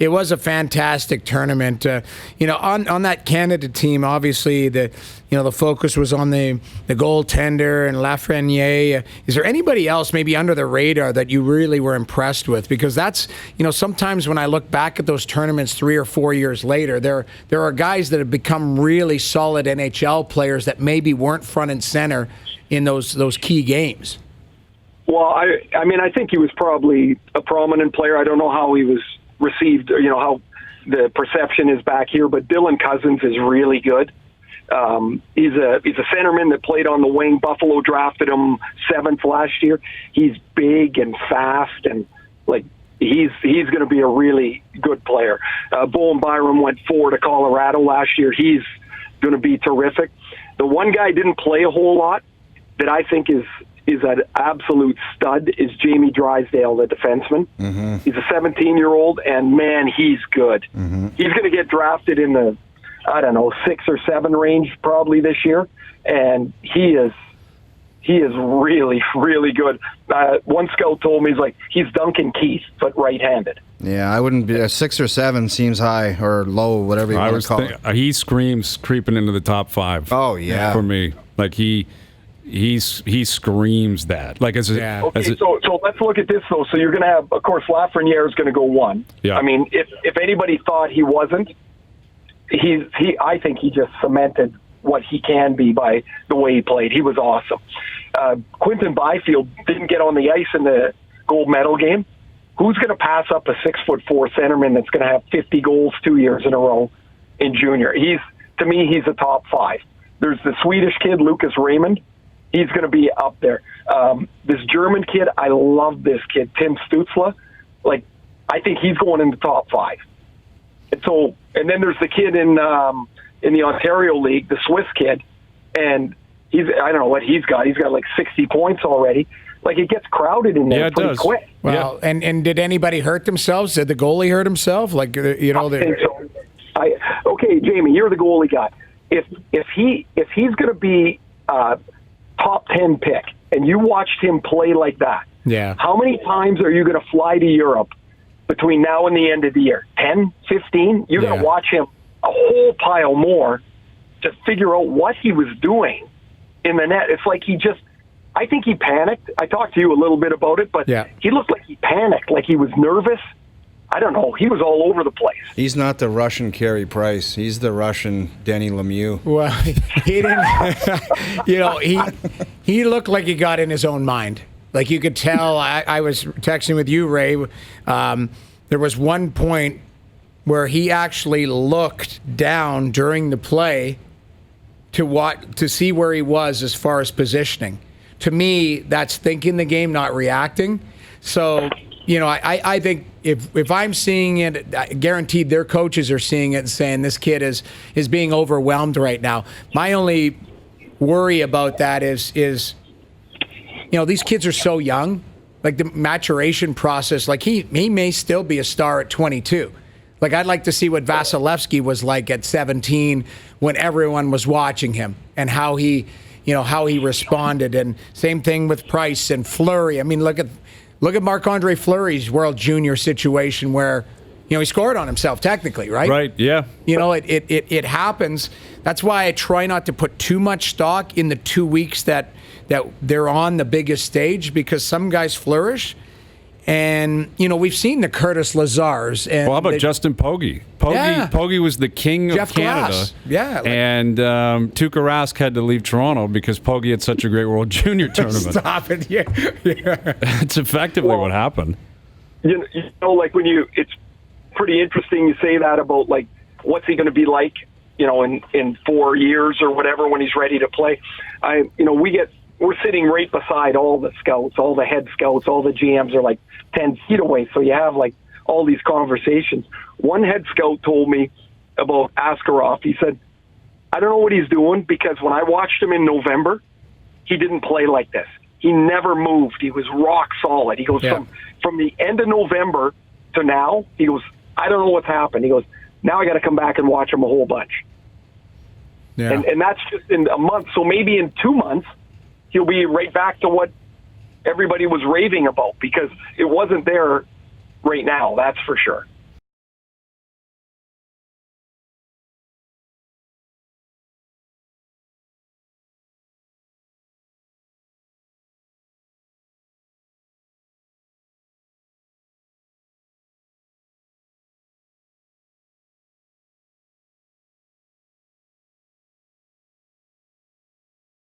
it was a fantastic tournament. On that Canada team, obviously the focus was on the goaltender and Lafreniere. Is there anybody else maybe under the radar that you really were impressed with? Because that's, sometimes when I look back at those tournaments 3 or 4 years later, there are guys that have become really solid NHL players that maybe weren't front and center in those key games. Well, I think he was probably a prominent player. I don't know how he was received, how the perception is back here, but Dylan Cousins is really good. He's a centerman that played on the wing. Buffalo drafted him 7th last year. He's big and fast, and he's going to be a really good player. Bowen Byram went 4 to Colorado last year. He's going to be terrific. The one guy didn't play a whole lot that I think is an absolute stud is Jamie Drysdale, the defenseman. Mm-hmm. He's a 17-year-old, and man, he's good. Mm-hmm. He's going to get drafted in the 6 or 7 range probably this year, and he is really, really good. One scout told me he's Duncan Keith, but right-handed. Yeah, I wouldn't be. 6 or 7 seems high or low, whatever you want to call it. He screams creeping into the top 5. Oh yeah, for me, he screams that. So let's look at this though. So you're going to have, of course, Lafreniere is going to go 1. Yeah. I mean, if anybody thought he wasn't, I think he just cemented what he can be by the way he played. He was awesome. Quinton Byfield didn't get on the ice in the gold medal game. Who's going to pass up a 6'4" centerman that's going to have 50 goals 2 years in a row in junior? To me, he's a top 5. There's the Swedish kid, Lucas Raymond. He's going to be up there. This German kid, I love this kid, Tim Stützle. I think he's going in the top 5. And then there's the kid in the Ontario League, the Swiss kid, and I don't know what he's got. He's got 60 points already. It gets crowded in there pretty quick. Well, and did anybody hurt themselves? Did the goalie hurt himself? I think so. Okay, Jamie, you're the goalie guy. If he's going to be top 10 pick, and you watched him play like that, how many times are you going to fly to Europe between now and the end of the year? 10, 15? You're going to watch him a whole pile more to figure out what he was doing in the net. It's I think he panicked. I talked to you a little bit about it, but he looked like he panicked, like he was nervous. I don't know. He was all over the place. He's not the Russian Carey Price. He's the Russian Denny Lemieux. Well, he didn't. He looked like he got in his own mind. You could tell. I was texting with you, Ray. There was one point where he actually looked down during the play to see where he was as far as positioning. To me, that's thinking the game, not reacting. So, I think if I'm seeing it, guaranteed their coaches are seeing it and saying this kid is being overwhelmed right now. My only worry about that is these kids are so young, the maturation process. He may still be a star at 22. I'd like to see what Vasilevsky was like at 17 when everyone was watching him and how he responded. And same thing with Price and Fleury. I mean, look at Marc-Andre Fleury's World Junior situation where, he scored on himself technically, right? Right, yeah. It happens. That's why I try not to put too much stock in the 2 weeks that they're on the biggest stage, because some guys flourish. And, we've seen the Curtis Lazars. And how about Justin Pogge? Pogge was the king of Canada. Glass. Yeah. And Tuukka Rask had to leave Toronto because Pogge had such a great World Junior tournament. Stop it. Yeah. It's effectively what happened. It's pretty interesting you say that about, what's he going to be like, in 4 years or whatever when he's ready to play. We're sitting right beside all the scouts, all the head scouts, all the GMs are 10 feet away. So you have all these conversations. One head scout told me about Askarov. He said, I don't know what he's doing, because when I watched him in November, he didn't play like this. He never moved. He was rock solid. He goes, from the end of November to now, he goes, I don't know what's happened. He goes, now I got to come back and watch him a whole bunch. Yeah. And that's just in a month. So maybe in 2 months, he'll be right back to what everybody was raving about, because it wasn't there right now, that's for sure.